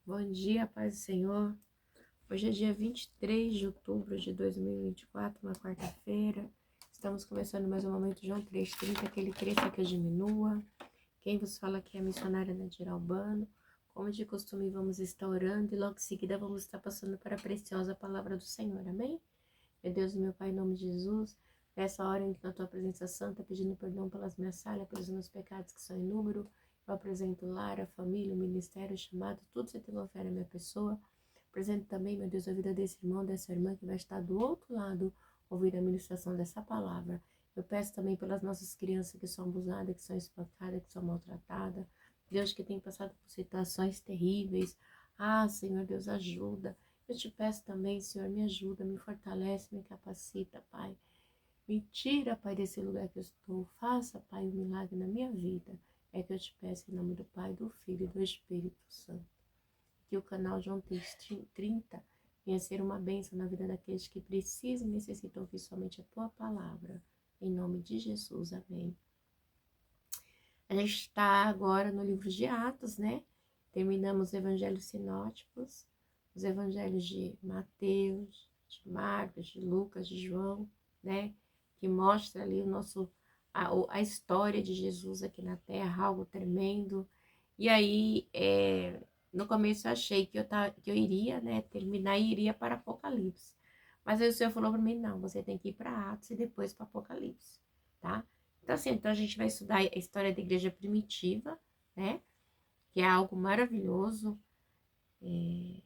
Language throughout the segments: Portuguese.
Bom dia, paz do Senhor. Hoje é dia 23 de outubro de 2024, uma quarta-feira. Estamos começando mais um momento João 3,30, que ele cresça, que eu diminua. Quem vos fala aqui é a missionária Nadir Albano. Como de costume, vamos estar orando e logo em seguida vamos estar passando para a preciosa palavra do Senhor. Amém? Meu Deus e meu Pai, em nome de Jesus, nessa hora em que na tua presença santa, pedindo perdão pelas minhas falhas, pelos meus pecados que são em número, eu apresento o lar, a família, o ministério, o chamado, tudo você tem confere a minha pessoa. Apresento também, meu Deus, a vida desse irmão, dessa irmã que vai estar do outro lado, ouvir a ministração dessa palavra. Eu peço também pelas nossas crianças que são abusadas, que são espancadas, que são maltratadas. Deus, que tem passado por situações terríveis. Ah, Senhor Deus, ajuda. Eu te peço também, Senhor, me ajuda, me fortalece, me capacita, Pai. Me tira, Pai, desse lugar que eu estou. Faça, Pai, um milagre na minha vida. É que eu te peço em nome do Pai, do Filho e do Espírito Santo. Que o canal João 30 venha ser uma bênção na vida daqueles que precisam e necessitam ouvir somente a Tua palavra. Em nome de Jesus, amém. A gente está agora no livro de Atos, né? Terminamos os evangelhos sinóticos, os evangelhos de Mateus, de Marcos, de Lucas, de João, né? Que mostra ali a história de Jesus aqui na Terra, algo tremendo. E aí, no começo eu achei que eu iria, né, terminar e iria para Apocalipse. Mas aí o Senhor falou para mim, não, você tem que ir para Atos e depois para Apocalipse, tá? Então, assim, então a gente vai estudar a história da igreja primitiva, né? Que é algo maravilhoso.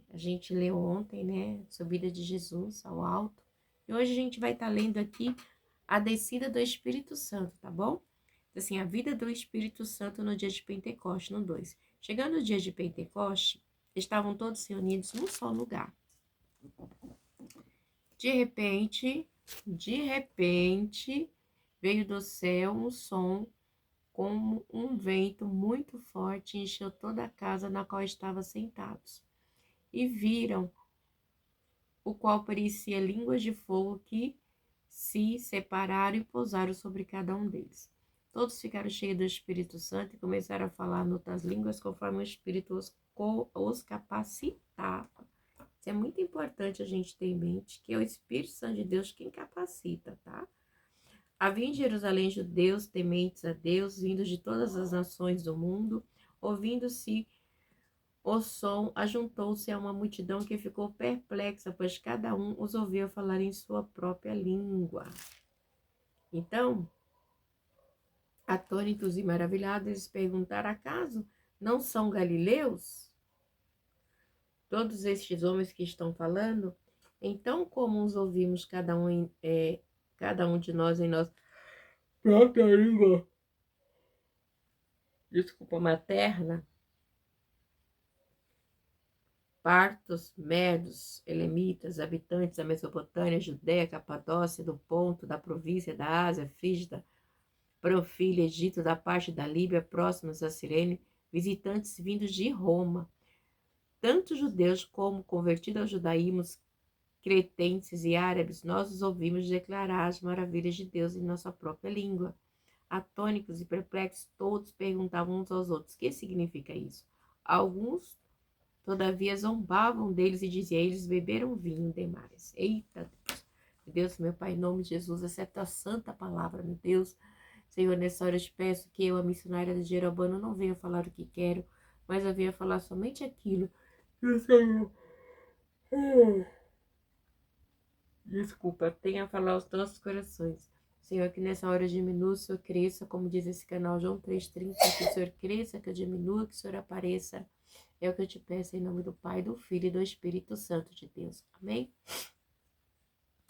A gente leu ontem, né? Subida de Jesus ao alto. E hoje a gente vai estar lendo aqui a descida do Espírito Santo, tá bom? Assim, a vida do Espírito Santo no dia de Pentecoste, no 2. Chegando o dia de Pentecoste, estavam todos reunidos num só lugar. De repente, veio do céu um som como um vento muito forte encheu toda a casa na qual estavam sentados. E viram o qual parecia línguas de fogo que se separaram e pousaram sobre cada um deles. Todos ficaram cheios do Espírito Santo e começaram a falar em outras línguas conforme o Espírito os capacitava. Isso é muito importante a gente ter em mente, que é o Espírito Santo de Deus quem capacita, tá? Havia em Jerusalém judeus tementes a Deus, vindos de todas as nações do mundo. Ouvindo-se o som, ajuntou-se a uma multidão que ficou perplexa, pois cada um os ouvia falar em sua própria língua. Então, atônitos e maravilhados, eles perguntaram: acaso não são galileus todos estes homens que estão falando? Então, como os ouvimos cada um de nós em nossa própria língua, desculpa, materna, partos, medos, elemitas, habitantes da Mesopotâmia, Judéia, Capadócia, do Ponto, da província da Ásia, Frígida, Panfilha, Egito, da parte da Líbia, próximos a Cirene, visitantes vindos de Roma, tanto judeus como convertidos ao judaísmo, cretenses e árabes, nós os ouvimos declarar as maravilhas de Deus em nossa própria língua. Atônicos e perplexos, todos perguntavam uns aos outros: o que significa isso? Alguns todavia zombavam deles e diziam: eles beberam vinho demais. Eita Deus. Meu Deus, meu Pai, em nome de Jesus, essa é a tua santa palavra, meu Deus. Senhor, nessa hora eu te peço que eu, a missionária de Jeroboão, não venha falar o que quero, mas eu venha falar somente aquilo que o Senhor, desculpa, tenha a falar aos nossos corações. Senhor, que nessa hora eu diminua, o Senhor cresça, como diz esse canal João 3,30, que o Senhor cresça, que eu diminua, que o Senhor apareça. É o que eu te peço em nome do Pai, do Filho e do Espírito Santo de Deus. Amém?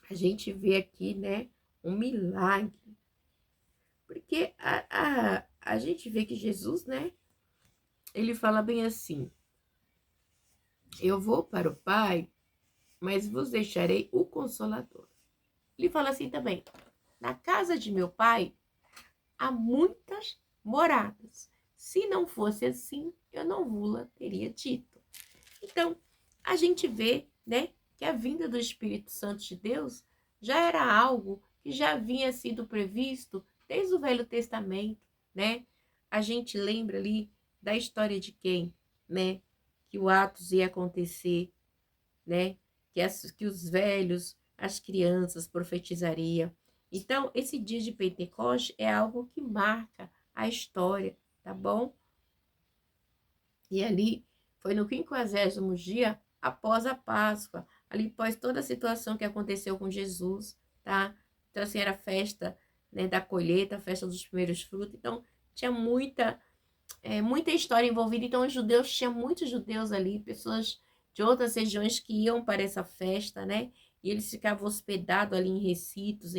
A gente vê aqui, né, um milagre. Porque a gente vê que Jesus, né, ele fala bem assim: eu vou para o Pai, mas vos deixarei o Consolador. Ele fala assim também: na casa de meu Pai há muitas moradas. Se não fosse assim, eu não vou-la teria dito. Então, a gente vê, né, que a vinda do Espírito Santo de Deus já era algo que já havia sido previsto desde o Velho Testamento, né? A gente lembra ali da história de quem, né? que o Atos ia acontecer, né? Que os velhos, as crianças profetizariam. Então, esse dia de Pentecoste é algo que marca a história, tá bom? E ali foi no 50º dia após a Páscoa, ali após toda a situação que aconteceu com Jesus, tá? Então, assim, era a festa, né, da colheita, a festa dos primeiros frutos. Então, tinha muita história envolvida. Então, os judeus, tinha muitos judeus ali, pessoas de outras regiões que iam para essa festa, né? E eles ficavam hospedados ali em recintos,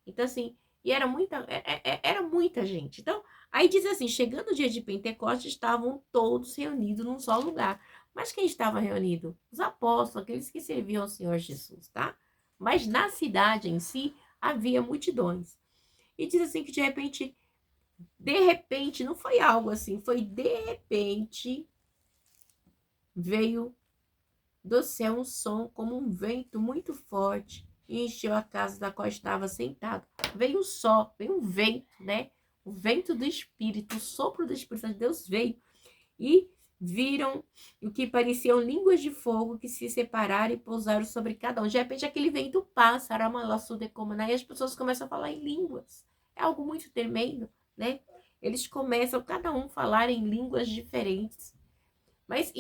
então assim, e era muita gente. Então, aí diz assim, chegando o dia de Pentecostes, estavam todos reunidos num só lugar. Mas quem estava reunido? Os apóstolos, aqueles que serviam ao Senhor Jesus, tá? Mas na cidade em si, havia multidões. E diz assim que de repente, não foi algo assim, foi de repente, veio do céu um som como um vento muito forte e encheu a casa da qual estava sentado. Veio um vento, né? O vento do Espírito, o sopro do Espírito de Deus veio e viram o que pareciam línguas de fogo que se separaram e pousaram sobre cada um. De repente, aquele vento passa, e as pessoas começam a falar em línguas. É algo muito tremendo, né? Eles começam, cada um, a falar em línguas diferentes, mas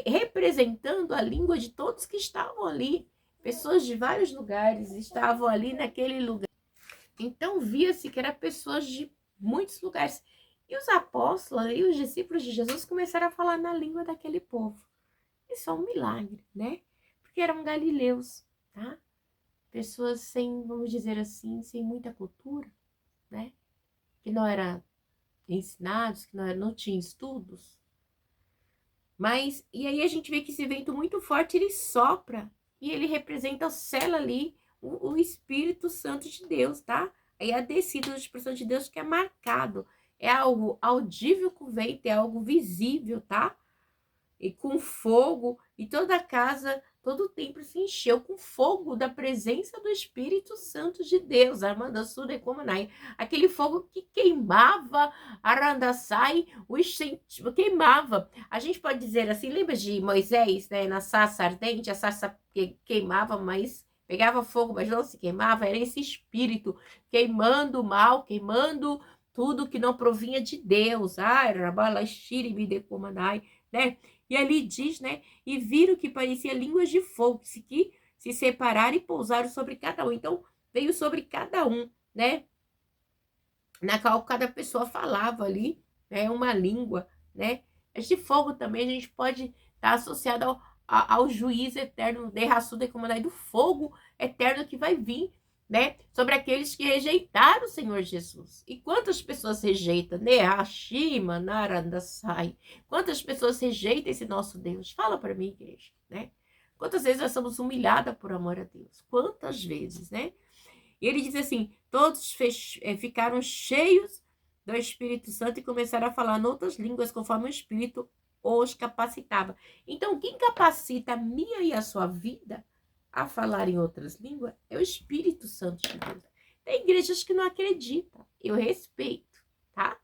representando a língua de todos que estavam ali. Pessoas de vários lugares estavam ali naquele lugar. Então, via-se que eram pessoas de muitos lugares. E os apóstolos e os discípulos de Jesus começaram a falar na língua daquele povo. Isso é um milagre, né? Porque eram galileus, tá? Pessoas sem, vamos dizer assim, sem muita cultura, né? Que não eram ensinados, que não tinham estudos. Mas, e aí a gente vê que esse vento muito forte, ele sopra, e ele representa o céu ali, o Espírito Santo de Deus, tá? Aí a descida do Espírito Santo de Deus que é marcado, é algo audível com o vento, é algo visível, tá? E com fogo, e toda a casa, todo o templo se encheu com fogo da presença do Espírito Santo de Deus, Armanda Suda Comanai, aquele fogo que queimava, Arandaçai, queimava. A gente pode dizer assim, lembra de Moisés, né, na sarça ardente, a sarça queimava, mas pegava fogo, mas não se queimava, era esse espírito queimando o mal, queimando tudo que não provinha de Deus, ai, Rabala Shiribi de Comanai, né? E ali diz, né? E viram que parecia línguas de fogo, que se separaram e pousaram sobre cada um. Então, veio sobre cada um, né? Na qual cada pessoa falava ali, né? Uma língua, né? Este fogo também a gente pode estar associado ao juiz eterno, de raçuda e comandai do fogo eterno que vai vir, né? Sobre aqueles que rejeitaram o Senhor Jesus. E quantas pessoas rejeitam, né? Hashima, Narandasai. Quantas pessoas rejeitam esse nosso Deus? Fala para mim, igreja, né? Quantas vezes nós somos humilhadas por amor a Deus? Quantas vezes, né? E ele diz assim, todos ficaram cheios do Espírito Santo e começaram a falar em outras línguas conforme o Espírito os capacitava. Então, quem capacita a minha e a sua vida a falar em outras línguas é o Espírito Santo de Deus. Tem igrejas que não acreditam, eu respeito, tá?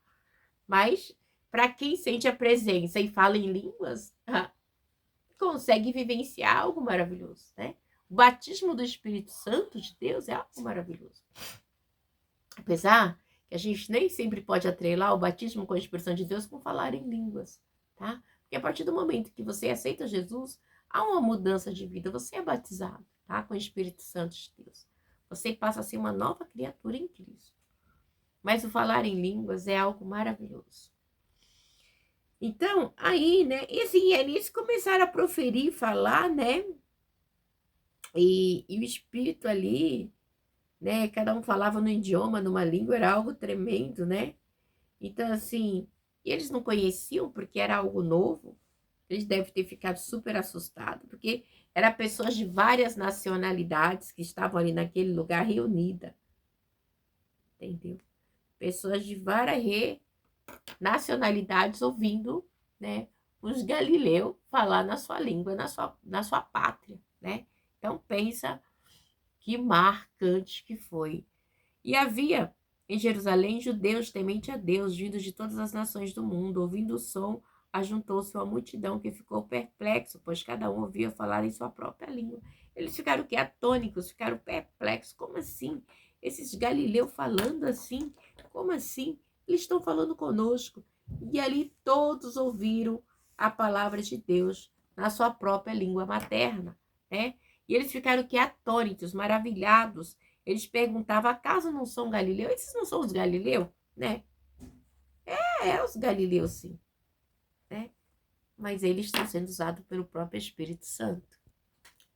Mas para quem sente a presença e fala em línguas, consegue vivenciar algo maravilhoso, né? O batismo do Espírito Santo de Deus é algo maravilhoso. Apesar que a gente nem sempre pode atrelar o batismo com a Espírito Santo de Deus com falar em línguas, tá? Porque a partir do momento que você aceita Jesus, há uma mudança de vida. Você é batizado, tá? Com o Espírito Santo de Deus. Você passa a ser uma nova criatura em Cristo. Mas o falar em línguas é algo maravilhoso. Então, aí, né? E assim, eles começaram a proferir, falar, né? E o Espírito ali, né? Cada um falava no idioma, numa língua, era algo tremendo, né? Então, assim, eles não conheciam porque era algo novo. Eles devem ter ficado super assustados, porque eram pessoas de várias nacionalidades que estavam ali naquele lugar reunidas. Entendeu? Pessoas de várias nacionalidades ouvindo, né, os galileus falar na sua língua, na sua pátria, né? Então, pensa que marcante que foi. E havia em Jerusalém judeus temente a Deus, vindos de todas as nações do mundo, ouvindo o som ajuntou-se uma multidão que ficou perplexo, pois cada um ouvia falar em sua própria língua. Eles ficaram o quê? Atônicos, ficaram perplexos. Como assim? Esses galileus falando assim? Como assim? Eles estão falando conosco. E ali todos ouviram a palavra de Deus na sua própria língua materna, né? E eles ficaram o quê? Atônitos, maravilhados. Eles perguntavam, acaso não são galileus? Esses não são os galileus, né? Os galileus, sim, né? Mas eles estão sendo usados pelo próprio Espírito Santo.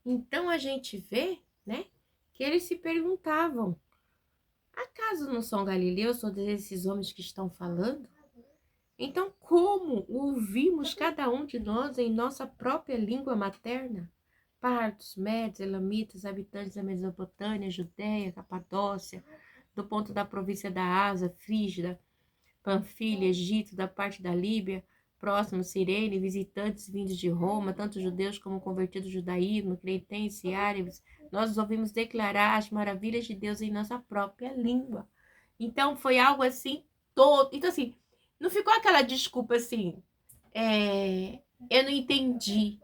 Então a gente vê, né, que eles se perguntavam, acaso não são galileus todos esses homens que estão falando? Então como ouvimos cada um de nós em nossa própria língua materna? Partos, médios, elamitas, habitantes da Mesopotâmia, Judéia, Capadócia, do ponto da província da Ásia, Frígida, Panfilha, Egito, da parte da Líbia, próximo, Cirene, visitantes vindos de Roma, tanto judeus como convertidos ao judaísmo, cretenses e árabes, nós os ouvimos declarar as maravilhas de Deus em nossa própria língua. Então, foi algo assim, todo... Então, assim, não ficou aquela desculpa assim, eu não entendi,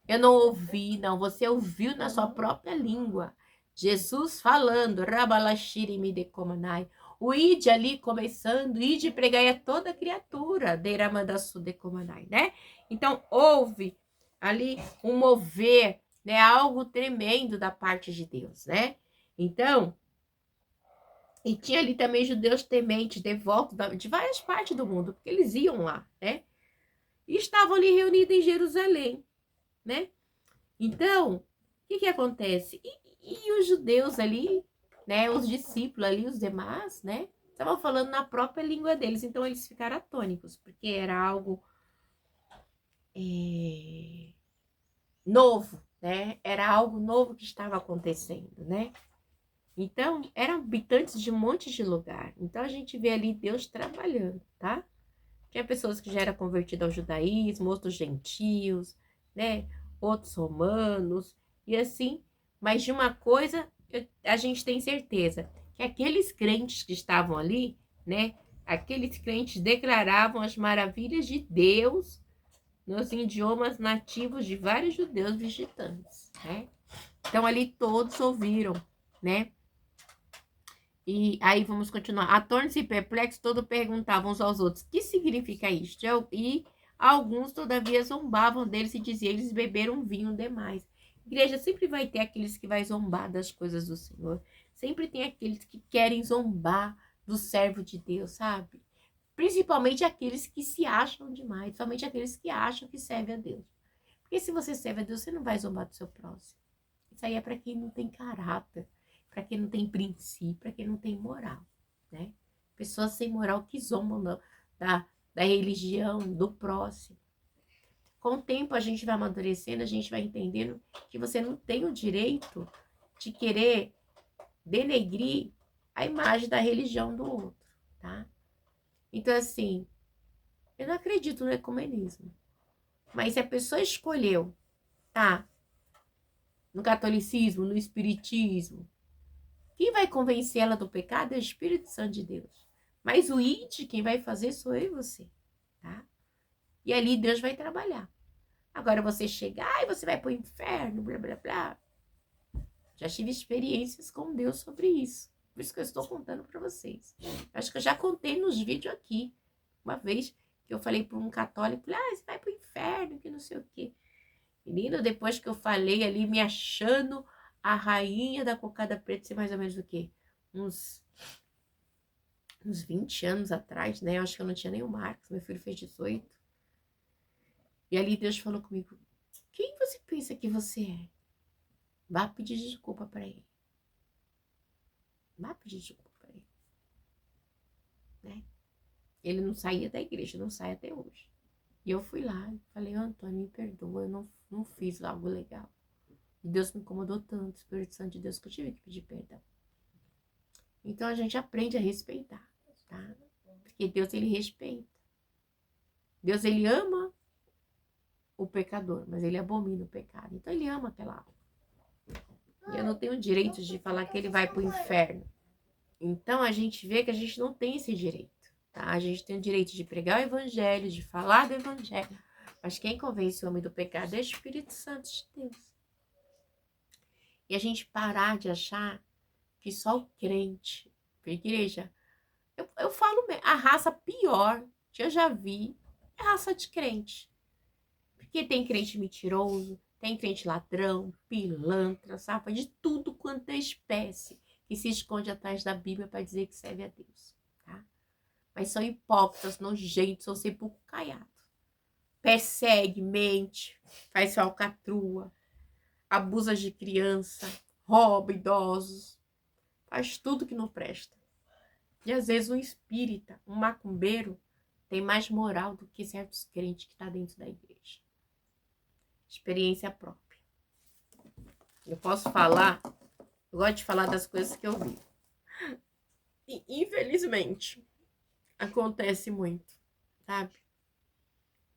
eu não ouvi, não. Você ouviu na sua própria língua. Jesus falando, Rabalashiri me decomanai. O ide ali começando, ide pregai a toda criatura, Deiramandassu decomanai, né? Então, houve ali um mover, né? Algo tremendo da parte de Deus, né? Então, e tinha ali também judeus tementes, devotos de várias partes do mundo, porque eles iam lá, né? E estavam ali reunidos em Jerusalém, né? Então, o que acontece? E os judeus ali, né, os discípulos ali, os demais, né, estavam falando na própria língua deles, então eles ficaram atônicos, porque era algo novo, né, era algo novo que estava acontecendo, né. Então, eram habitantes de um monte de lugar, então a gente vê ali Deus trabalhando, tá? Tinha pessoas que já eram convertidas ao judaísmo, outros gentios, né? Outros romanos, e assim. Mas de uma coisa a gente tem certeza, que aqueles crentes que estavam ali, né? Aqueles crentes declaravam as maravilhas de Deus nos idiomas nativos de vários judeus visitantes, né? Então ali todos ouviram, né? E aí vamos continuar. Atônitos e perplexos, todos perguntavam uns aos outros, que significa isto? E alguns, todavia, zombavam deles e diziam, eles beberam vinho demais. Igreja, sempre vai ter aqueles que vai zombar das coisas do Senhor. Sempre tem aqueles que querem zombar do servo de Deus, sabe? Principalmente aqueles que se acham demais, somente aqueles que acham que servem a Deus. Porque se você serve a Deus, você não vai zombar do seu próximo. Isso aí é para quem não tem caráter, para quem não tem princípio, para quem não tem moral, né? Pessoas sem moral que zombam da religião, do próximo. Com o tempo a gente vai amadurecendo, a gente vai entendendo que você não tem o direito de querer denegrir a imagem da religião do outro, tá? Então, assim, eu não acredito no ecumenismo, mas se a pessoa escolheu, tá? No catolicismo, no espiritismo, quem vai convencer ela do pecado é o Espírito Santo de Deus. Mas o id, quem vai fazer sou eu e você, tá? E ali Deus vai trabalhar. Agora você chegar e você vai para o inferno, blá, blá, blá. Já tive experiências com Deus sobre isso. Por isso que eu estou contando para vocês. Acho que eu já contei nos vídeos aqui. Uma vez que eu falei para um católico, você vai para o inferno, que não sei o quê. Menino, depois que eu falei ali, me achando a rainha da cocada preta, sei mais ou menos o quê? Uns 20 anos atrás, né? Eu acho que eu não tinha nem o Marcos, meu filho fez 18. E ali Deus falou comigo, quem você pensa que você é? Vá pedir desculpa para ele. Vá pedir desculpa para ele. Né? Ele não saía da igreja, não sai até hoje. E eu fui lá e falei, Antônio, me perdoa, eu não fiz algo legal. E Deus me incomodou tanto, o Espírito Santo de Deus, que eu tive que pedir perdão. Então a gente aprende a respeitar, tá? Porque Deus, ele respeita. Deus, ele ama o pecador, mas ele abomina o pecado. Então ele ama aquela alma. E eu não tenho o direito de falar que ele vai para o inferno. Então a gente vê que a gente não tem esse direito, tá? A gente tem o direito de pregar o evangelho, de falar do evangelho. Mas quem convence o homem do pecado é o Espírito Santo de Deus. E a gente parar de achar que só o crente, a igreja, eu falo mesmo, a raça pior que eu já vi é a raça de crente. Porque tem crente mentiroso, tem crente ladrão, pilantra, sabe? De tudo quanto é espécie que se esconde atrás da Bíblia para dizer que serve a Deus, tá? Mas são hipócritas, nojentos, são sem pouco caiado. Persegue, mente, faz falcatrua, abusa de criança, rouba idosos, faz tudo que não presta. E às vezes um espírita, um macumbeiro, tem mais moral do que certos crentes que estão dentro da igreja. Experiência própria. Eu posso falar, eu gosto de falar das coisas que eu vi. E infelizmente, acontece muito, sabe?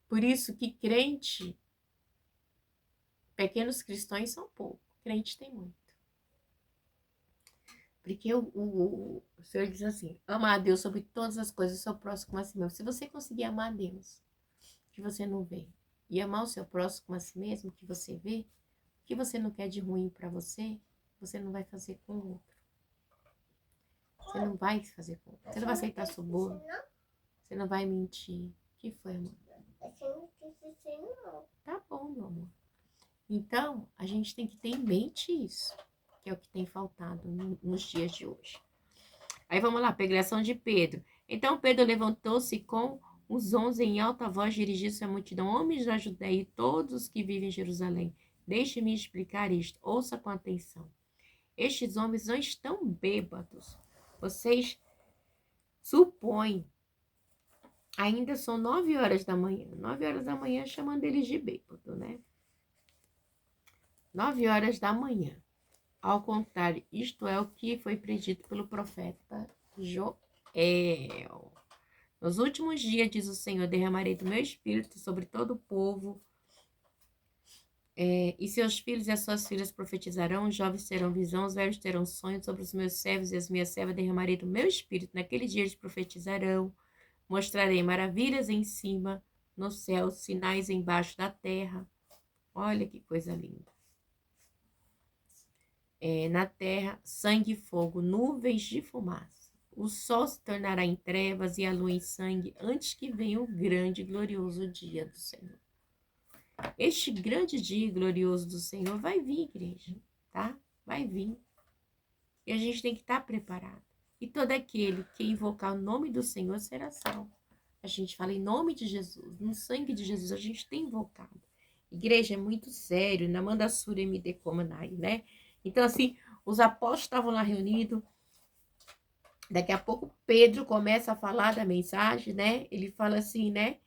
Por isso que crente, pequenos cristãos são poucos, crente tem muito. Porque o Senhor diz assim, ama a Deus sobre todas as coisas, o seu próximo como a si mesmo. Se você conseguir amar a Deus, que você não vê, e amar o seu próximo como a si mesmo, que você vê, o que você não quer de ruim para você não vai fazer com o outro. Você não vai fazer com o outro. Você não vai aceitar suborno. Você não vai mentir. O que foi, amor? Tá bom, meu amor. Então, a gente tem que ter em mente isso, que é o que tem faltado nos dias de hoje. Aí vamos lá, pregação de Pedro. Então Pedro levantou-se com os 11 em alta voz, dirigiu-se à multidão, homens da Judéia e todos que vivem em Jerusalém. Deixe-me explicar isto, ouça com atenção. Estes homens não estão bêbados. Vocês supõem, ainda são 9 horas da manhã. 9 horas da manhã chamando eles de bêbado, né? 9 horas da manhã. Ao contrário, isto é o que foi predito pelo profeta Joel. Nos últimos dias, diz o Senhor, derramarei do meu espírito sobre todo o povo, e seus filhos e as suas filhas profetizarão, os jovens terão visão, os velhos terão sonhos, sobre os meus servos e as minhas servas derramarei do meu espírito. Naquele dia eles profetizarão, mostrarei maravilhas em cima, no céu, sinais embaixo da terra. Olha que coisa linda. Na terra, sangue e fogo, nuvens de fumaça. O sol se tornará em trevas e a lua em sangue, antes que venha o grande e glorioso dia do Senhor. Este grande dia glorioso do Senhor vai vir, igreja, tá? Vai vir. E a gente tem que estar preparado. E todo aquele que invocar o nome do Senhor será salvo. A gente fala em nome de Jesus, no sangue de Jesus, a gente tem invocado. Igreja, é muito sério, na Mandassura MD Comanai, né? Então, assim, os apóstolos estavam lá reunidos. Daqui a pouco, Pedro começa a falar da mensagem, né? Ele fala assim, né?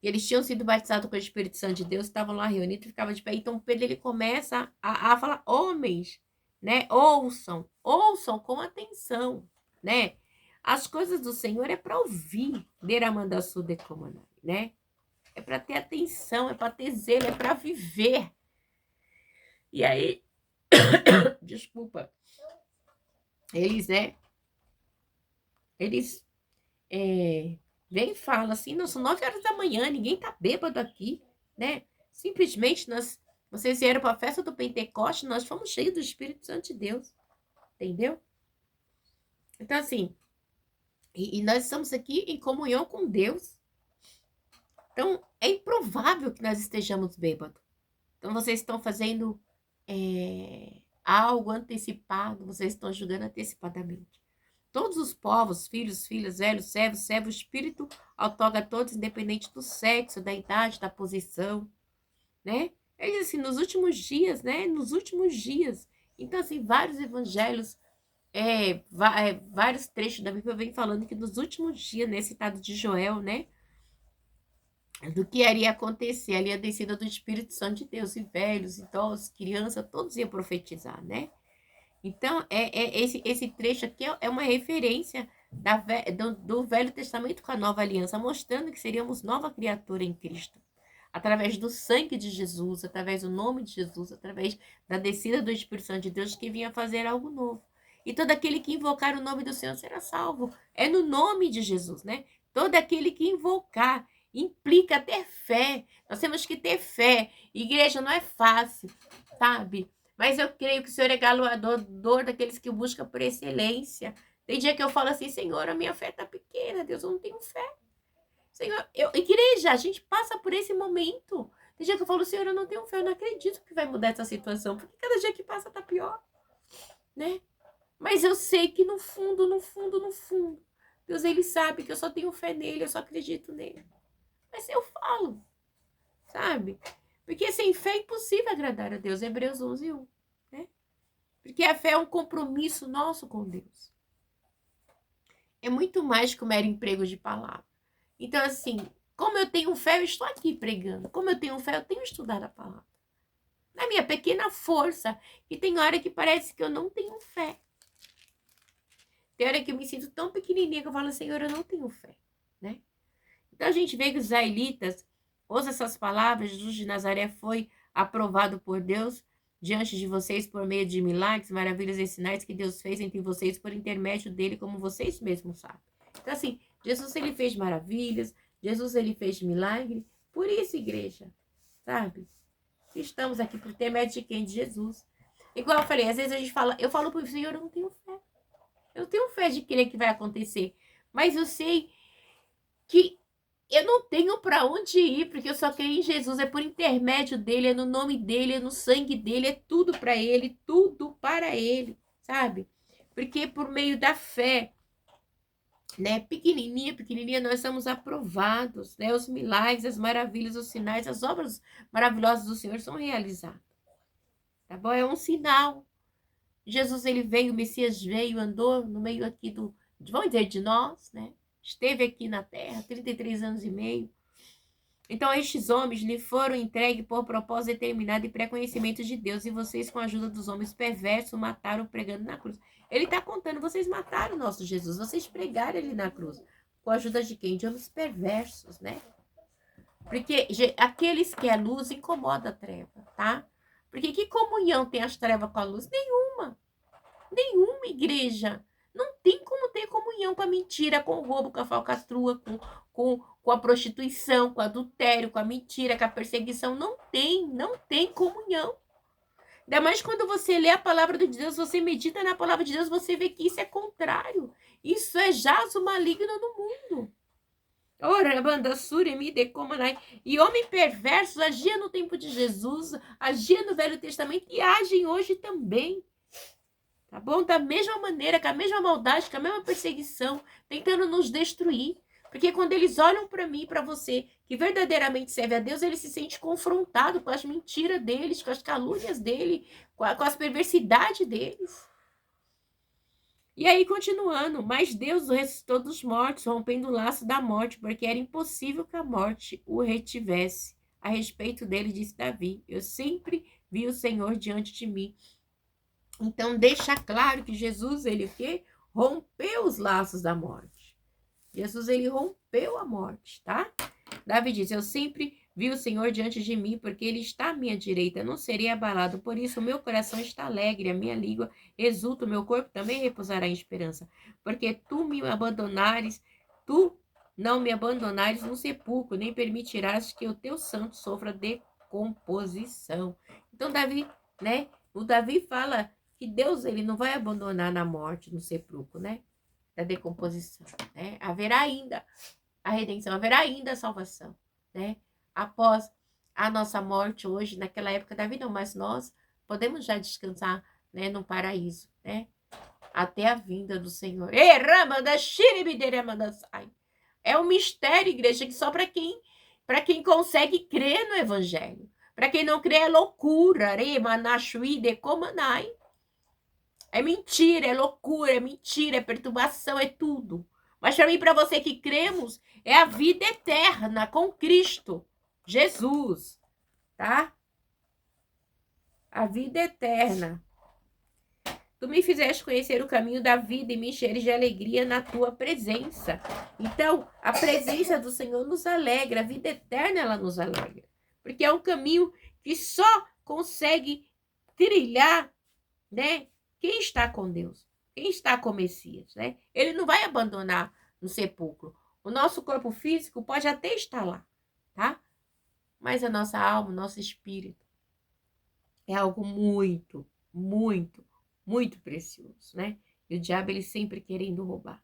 E eles tinham sido batizados com o Espírito Santo de Deus, estavam lá reunidos e ficavam de pé. Então, Pedro, ele começa a falar, homens, né? Ouçam com atenção, né? As coisas do Senhor é para ouvir, Deramandassu de Comanai, né? É para ter atenção, é para ter zelo, é para viver. E aí, desculpa, eles vem e fala assim, não, são 9 horas da manhã, ninguém tá bêbado aqui, né? Simplesmente vocês vieram para a festa do Pentecoste, nós fomos cheios do Espírito Santo de Deus, entendeu? Então, assim, e nós estamos aqui em comunhão com Deus. Então, é improvável que nós estejamos bêbados. Então, vocês estão fazendo algo antecipado, vocês estão julgando antecipadamente. Todos os povos, filhos, filhas, velhos, servos, espírito, outorga a todos, independente do sexo, da idade, da posição, né? Ele diz assim, nos últimos dias, né? Nos últimos dias. Então, assim, vários evangelhos, vários trechos da Bíblia vem falando que nos últimos dias, né? Citado de Joel, né? Do que iria acontecer ali a descida do Espírito Santo de Deus, e velhos, idosos, crianças, todos iam profetizar, né? Então, esse trecho aqui é uma referência do Velho Testamento com a Nova Aliança, mostrando que seríamos nova criatura em Cristo. Através do sangue de Jesus, através do nome de Jesus, através da descida do Espírito Santo de Deus, que vinha fazer algo novo. E todo aquele que invocar o nome do Senhor será salvo. É no nome de Jesus, né? Todo aquele que invocar implica ter fé. Nós temos que ter fé. Igreja não é fácil, sabe? Mas eu creio que o Senhor é galardoador daqueles que buscam por excelência. Tem dia que eu falo assim, Senhor, a minha fé está pequena, Deus, eu não tenho fé. Senhor, igreja, a gente passa por esse momento. Tem dia que eu falo, Senhor, eu não tenho fé, eu não acredito que vai mudar essa situação, porque cada dia que passa tá pior, né? Mas eu sei que no fundo, Deus, ele sabe que eu só tenho fé nele, eu só acredito nele. Mas eu falo, sabe? Porque sem fé é impossível agradar a Deus, Hebreus 11:1, né? Porque a fé é um compromisso nosso com Deus. É muito mais que um mero emprego de palavra. Então, assim, como eu tenho fé, eu estou aqui pregando. Como eu tenho fé, eu tenho estudado a palavra. Na minha pequena força, e tem hora que parece que eu não tenho fé. Tem hora que eu me sinto tão pequenininha que eu falo, Senhor, eu não tenho fé, né? Então, a gente vê que os israelitas usam essas palavras, Jesus de Nazaré foi aprovado por Deus diante de vocês por meio de milagres, maravilhas e sinais que Deus fez entre vocês por intermédio dele, como vocês mesmos sabem. Então, assim, Jesus, ele fez maravilhas, Jesus, ele fez milagre, por isso, igreja, sabe? Estamos aqui por intermédio de quem? De Jesus. Igual eu falei, às vezes a gente fala, eu falo para o Senhor, eu não tenho fé. Eu tenho fé de crer que vai acontecer, mas eu sei que eu não tenho para onde ir, porque eu só creio em Jesus, é por intermédio dele, é no nome dele, é no sangue dele, é tudo para ele, tudo para ele, sabe? Porque por meio da fé, né, pequenininha, nós somos aprovados, né? Os milagres, as maravilhas, os sinais, as obras maravilhosas do Senhor são realizadas, tá bom? É um sinal. Jesus, ele veio, o Messias veio, andou no meio aqui vamos dizer, de nós, né? Esteve aqui na terra, 33 anos e meio. Então, estes homens lhe foram entregues por propósito determinado e pré-conhecimento de Deus, e vocês, com a ajuda dos homens perversos, mataram pregando na cruz. Ele está contando, vocês mataram o nosso Jesus, vocês pregaram ele na cruz. Com a ajuda de quem? De homens perversos, né? Porque aqueles que é luz incomoda a treva, tá? Porque que comunhão tem as trevas com a luz? Nenhuma igreja. Não tem como ter comunhão com a mentira, com o roubo, com a falcatrua, com a prostituição, com o adultério, com a mentira, com a perseguição. Não tem comunhão. Ainda mais quando você lê a palavra de Deus, você medita na palavra de Deus, você vê que isso é contrário. Isso é jazo maligno no mundo. Ora, banda suremi de comanai. E homem perverso agia no tempo de Jesus, agia no Velho Testamento e agem hoje também. Tá bom? Da mesma maneira, com a mesma maldade, com a mesma perseguição, tentando nos destruir. Porque quando eles olham para mim, para você, que verdadeiramente serve a Deus, ele se sente confrontado com as mentiras deles, com as calúnias dele, com as perversidades deles. E aí, continuando, mas Deus o ressuscitou dos mortos, rompendo o laço da morte, porque era impossível que a morte o retivesse. A respeito dele, disse Davi, eu sempre vi o Senhor diante de mim. Então, deixa claro que Jesus, ele o quê? Rompeu os laços da morte. Jesus, ele rompeu a morte, tá? Davi diz, eu sempre vi o Senhor diante de mim, porque ele está à minha direita, não serei abalado. Por isso, o meu coração está alegre, a minha língua exulta, o meu corpo também repousará em esperança. Porque tu me abandonares, tu não me abandonares no sepulcro, nem permitirás que o teu santo sofra decomposição. Então, Davi, né? O Davi fala que Deus, ele não vai abandonar na morte, no sepulcro, né? Da decomposição, né? Haverá ainda a redenção, haverá ainda a salvação, né? Após a nossa morte hoje, naquela época da vida, mas nós podemos já descansar, né, no paraíso, né? Até a vinda do Senhor. É um mistério, igreja, que só para quem consegue crer no evangelho. Para quem não crê é loucura. É mentira, é loucura, é mentira, é perturbação, é tudo. Mas para mim, para você que cremos, é a vida eterna com Cristo, Jesus, tá? A vida eterna. Tu me fizeste conhecer o caminho da vida e me encheres de alegria na tua presença. Então, a presença do Senhor nos alegra, a vida eterna ela nos alegra. Porque é um caminho que só consegue trilhar, né? Quem está com Deus? Quem está com o Messias, né? Ele não vai abandonar no sepulcro. O nosso corpo físico pode até estar lá, tá? Mas a nossa alma, o nosso espírito é algo muito, muito, muito precioso, né? E o diabo, ele sempre querendo roubar,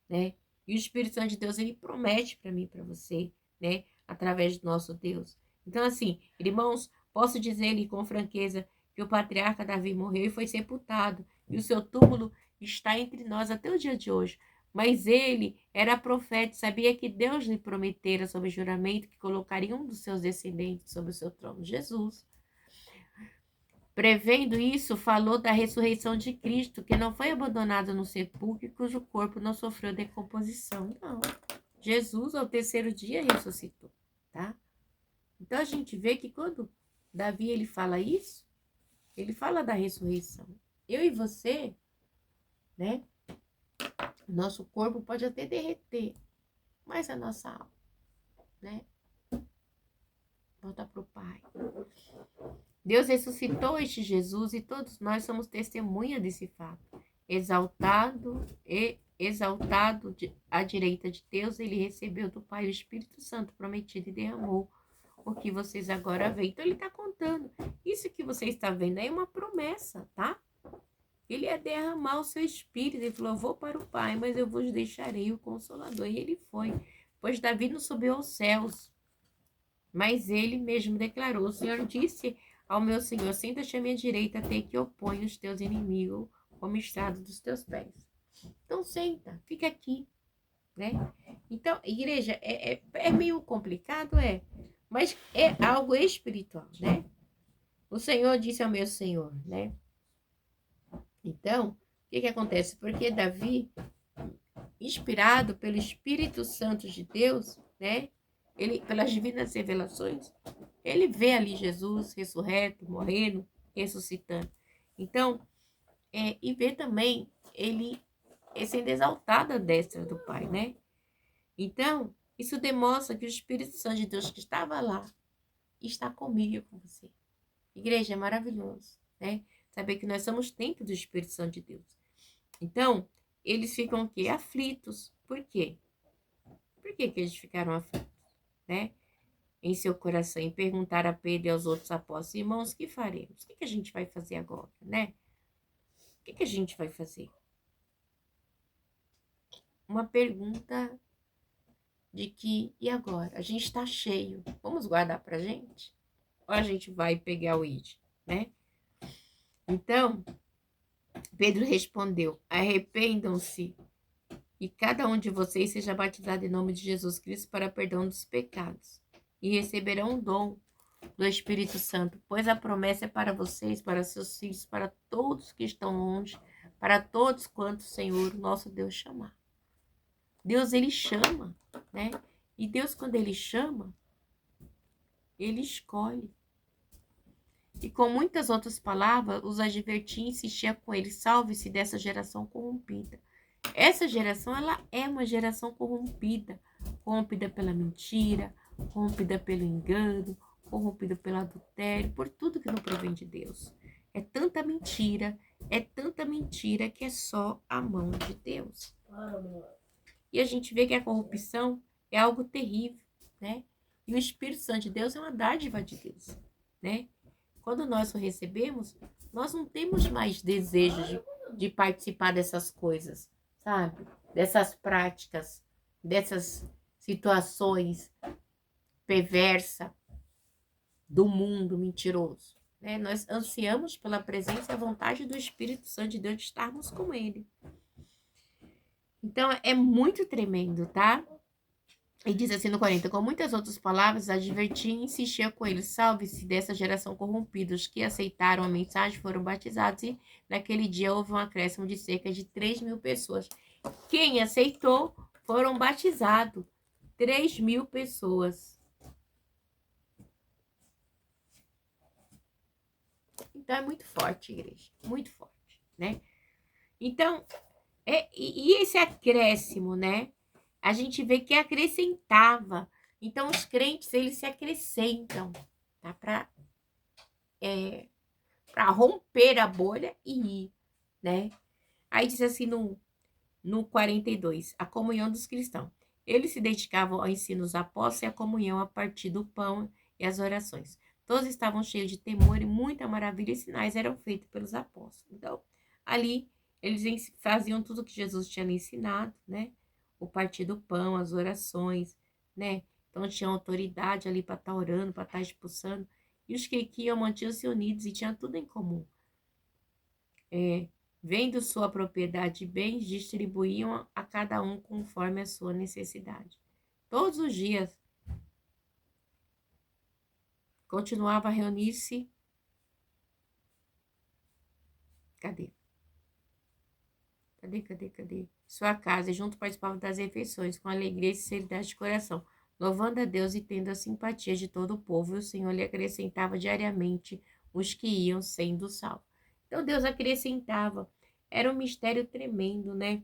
né? E o Espírito Santo de Deus, ele promete para mim e para você, né? Através do nosso Deus. Então, assim, irmãos, posso dizer-lhe com franqueza que o patriarca Davi morreu e foi sepultado. E o seu túmulo está entre nós até o dia de hoje. Mas ele era profeta, sabia que Deus lhe prometera sob juramento que colocaria um dos seus descendentes sobre o seu trono, Jesus. Prevendo isso, falou da ressurreição de Cristo, que não foi abandonado no sepulcro e cujo corpo não sofreu decomposição. Não. Jesus, ao terceiro dia, ressuscitou, tá? Então, a gente vê que quando Davi, ele fala isso, ele fala da ressurreição. Eu e você, né? Nosso corpo pode até derreter, mas a nossa alma, né? Volta para o Pai. Deus ressuscitou este Jesus e todos nós somos testemunha desse fato. Exaltado à direita de Deus, ele recebeu do Pai o Espírito Santo prometido e derramou o que vocês agora veem. Então ele está contando. Isso que você está vendo é uma promessa, tá? Ele ia derramar o seu Espírito. Ele falou, eu vou para o Pai, mas eu vos deixarei o Consolador. E ele foi. Pois Davi não subiu aos céus, mas ele mesmo declarou, o Senhor disse ao meu Senhor, senta-te à minha direita até que eu ponha os teus inimigos como estrado dos teus pés. Então senta, fica aqui, né? Então, igreja, é meio complicado, mas é algo espiritual, né? O Senhor disse ao meu Senhor, né? Então, o que acontece? Porque Davi, inspirado pelo Espírito Santo de Deus, né? Ele, pelas divinas revelações, ele vê ali Jesus ressurreto, morrendo, ressuscitando. Então, e vê também ele sendo exaltado à destra do Pai, né? Então, isso demonstra que o Espírito Santo de Deus que estava lá está comigo e com você. Igreja, é maravilhoso, né? Saber que nós somos templo do Espírito Santo de Deus. Então, eles ficam o quê? Aflitos. Por quê? Por que eles ficaram aflitos, né? Em seu coração, e perguntar a Pedro e aos outros apóstolos, irmãos, o que faremos? O que a gente vai fazer agora, né? O que a gente vai fazer? Uma pergunta de que, e agora? A gente está cheio, vamos guardar pra gente? Ou a gente vai pegar o id, né? Então, Pedro respondeu, arrependam-se e cada um de vocês seja batizado em nome de Jesus Cristo para perdão dos pecados e receberão o dom do Espírito Santo, pois a promessa é para vocês, para seus filhos, para todos que estão longe, para todos quantos o Senhor, nosso Deus, chamar. Deus, ele chama, né? E Deus, quando ele chama, ele escolhe. E com muitas outras palavras, os advertia e insistia com ele, salve-se dessa geração corrompida. Essa geração, ela é uma geração corrompida pela mentira, corrompida pelo engano, corrompida pelo adultério, por tudo que não provém de Deus. É tanta mentira que é só a mão de Deus. E a gente vê que a corrupção é algo terrível, né? E o Espírito Santo de Deus é uma dádiva de Deus, né? Quando nós o recebemos, nós não temos mais desejo de participar dessas coisas, sabe? Dessas práticas, dessas situações perversas do mundo mentiroso, né? Nós ansiamos pela presença e a vontade do Espírito Santo de Deus de estarmos com ele. Então, é muito tremendo, tá? E diz assim no 40, com muitas outras palavras, advertia e insistia com eles, salve-se dessa geração corrompida. Os que aceitaram a mensagem foram batizados e naquele dia houve um acréscimo de cerca de 3.000 pessoas. Quem aceitou foram batizados, 3.000 pessoas. Então é muito forte, igreja, muito forte, né? Então, e esse acréscimo, né? A gente vê que acrescentava. Então, os crentes, eles se acrescentam, tá? Para romper a bolha e ir, né? Aí diz assim no 42, a comunhão dos cristãos. Eles se dedicavam ao ensino dos apóstolos e à comunhão a partir do pão e as orações. Todos estavam cheios de temor e muita maravilha e sinais eram feitos pelos apóstolos. Então, ali, eles faziam tudo que Jesus tinha lhe ensinado, né? O partir do pão, as orações, né? Então, tinham autoridade ali para estar orando, para estar expulsando. E os que iam mantinham-se unidos e tinham tudo em comum. Vendo sua propriedade de bens, distribuíam a cada um conforme a sua necessidade. Todos os dias, continuava a reunir-se. Cadê? Sua casa, e junto participavam das refeições, com alegria e sinceridade de coração, louvando a Deus e tendo a simpatia de todo o povo, e o Senhor lhe acrescentava diariamente os que iam sendo salvos. Então, Deus acrescentava. Era um mistério tremendo, né?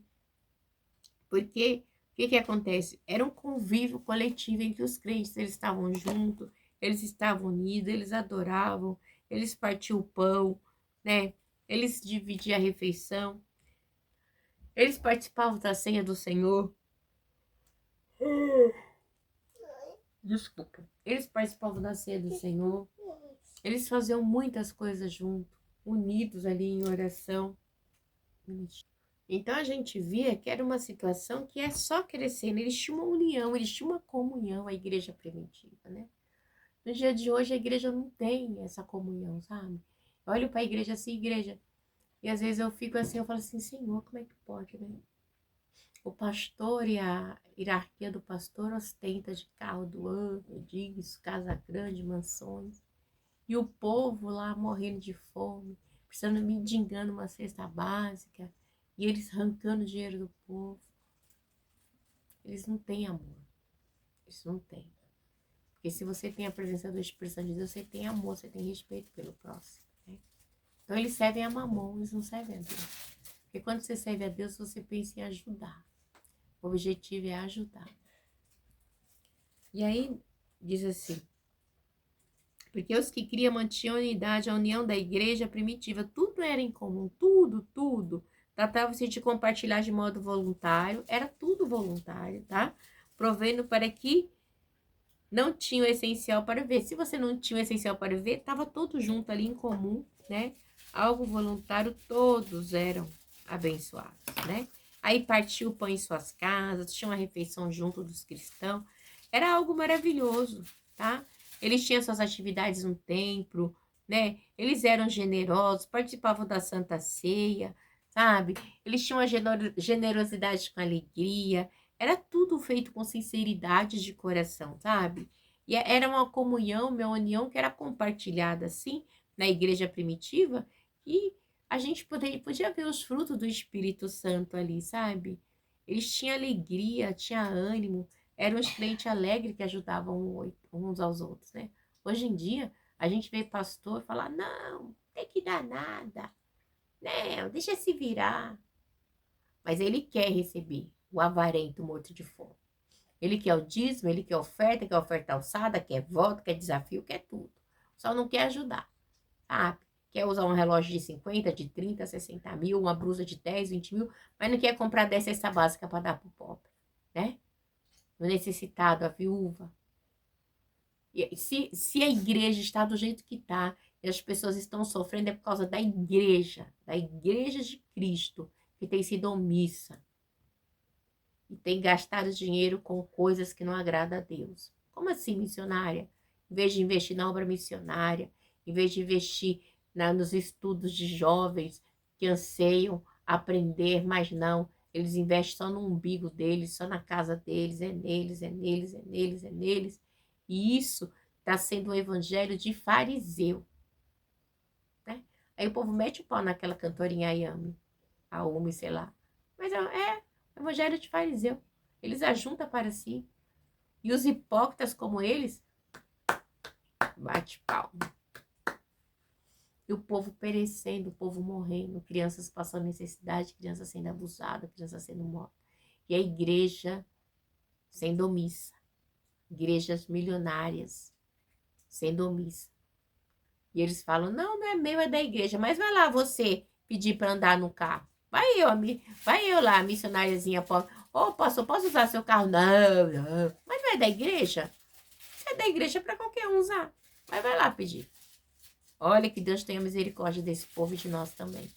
Porque, o que acontece? Era um convívio coletivo em que os crentes, eles estavam juntos, eles estavam unidos, eles adoravam, eles partiam o pão, né? Eles dividiam a refeição. Eles participavam da ceia do Senhor. Desculpa. Eles participavam da ceia do Senhor. Eles faziam muitas coisas juntos, unidos ali em oração. Então a gente via que era uma situação que é só crescendo. Eles tinham uma união, eles tinham uma comunhão, a igreja primitiva, né? No dia de hoje a igreja não tem essa comunhão, sabe? Eu olho para a igreja assim, igreja, e às vezes eu fico assim, eu falo assim, Senhor, como é que pode, né? O pastor e a hierarquia do pastor ostenta de carro do ano, disso, casa grande, mansões. E o povo lá morrendo de fome, precisando mendigando uma cesta básica, e eles arrancando dinheiro do povo. Eles não têm amor. Eles não têm. Porque se você tem a presença do Espírito Santo de Deus, você tem amor, você tem respeito pelo próximo. Né? Então eles servem a mamão, eles não servem a Deus. Porque quando você serve a Deus, você pensa em ajudar. O objetivo é ajudar. E aí, diz assim, porque os que criam mantinham a unidade, a união da igreja primitiva, tudo era em comum, tudo. Tratava-se de compartilhar de modo voluntário, era tudo voluntário, tá? Provendo para que não tinha o essencial para ver. Se você não tinha o essencial para ver, estava todo junto ali em comum, né? Algo voluntário, todos eram abençoados, né? Aí partiu o pão em suas casas, tinha uma refeição junto dos cristãos. Era algo maravilhoso, tá? Eles tinham suas atividades no templo, né? Eles eram generosos, participavam da Santa Ceia, sabe? Eles tinham uma generosidade com alegria. Era tudo feito com sinceridade de coração, sabe? E era uma comunhão, uma união que era compartilhada assim na igreja primitiva, e a gente podia ver os frutos do Espírito Santo ali, sabe? Eles tinham alegria, tinham ânimo, eram os crentes alegres que ajudavam uns aos outros, né? Hoje em dia, a gente vê pastor falar, não, tem que dar nada, não, deixa se virar. Mas ele quer receber o avarento morto de fome. Ele quer o dízimo, ele quer oferta alçada, quer voto, quer desafio, quer tudo. Só não quer ajudar, sabe? Quer usar um relógio de 50, de 30, 60 mil, uma blusa de 10, 20 mil, mas não quer comprar 10 cesta básica para dar pro pobre, né? O necessitado, a viúva. E se a igreja está do jeito que está, e as pessoas estão sofrendo, é por causa da igreja de Cristo, que tem sido omissa e tem gastado dinheiro com coisas que não agradam a Deus. Como assim, missionária? Em vez de investir na obra missionária, em vez de investir nos estudos de jovens que anseiam aprender, mas não, eles investem só no umbigo deles, só na casa deles, é neles, é neles, é neles, é neles. E isso está sendo um evangelho de fariseu. Né? Aí o povo mete o pau naquela cantorinha Ayame, a Umi, sei lá. Mas evangelho de fariseu. Eles ajuntam para si. E os hipócritas como eles, bate palma. E o povo perecendo, o povo morrendo, crianças passando necessidade, crianças sendo abusadas, crianças sendo mortas. E a igreja sendo omissa. Igrejas milionárias sendo omissa. E eles falam, não é meu, é da igreja. Mas vai lá você pedir para andar no carro. Vai eu lá, missionáriazinha pobre. Ô, pastor, posso usar seu carro? Não, não. Mas não é da igreja? Se é da igreja, é para qualquer um usar. Mas vai lá pedir. Olha que Deus tenha misericórdia desse povo e de nós também.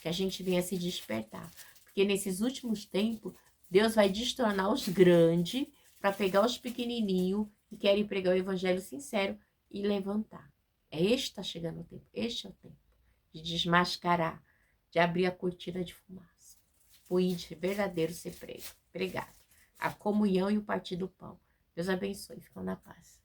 Que a gente venha se despertar. Porque nesses últimos tempos, Deus vai destronar os grandes para pegar os pequenininhos que querem pregar o evangelho sincero e levantar. Este está chegando o tempo. Este é o tempo de desmascarar, de abrir a cortina de fumaça. O índio verdadeiro ser pregado. A comunhão e o partir do pão. Deus abençoe. Ficam na paz.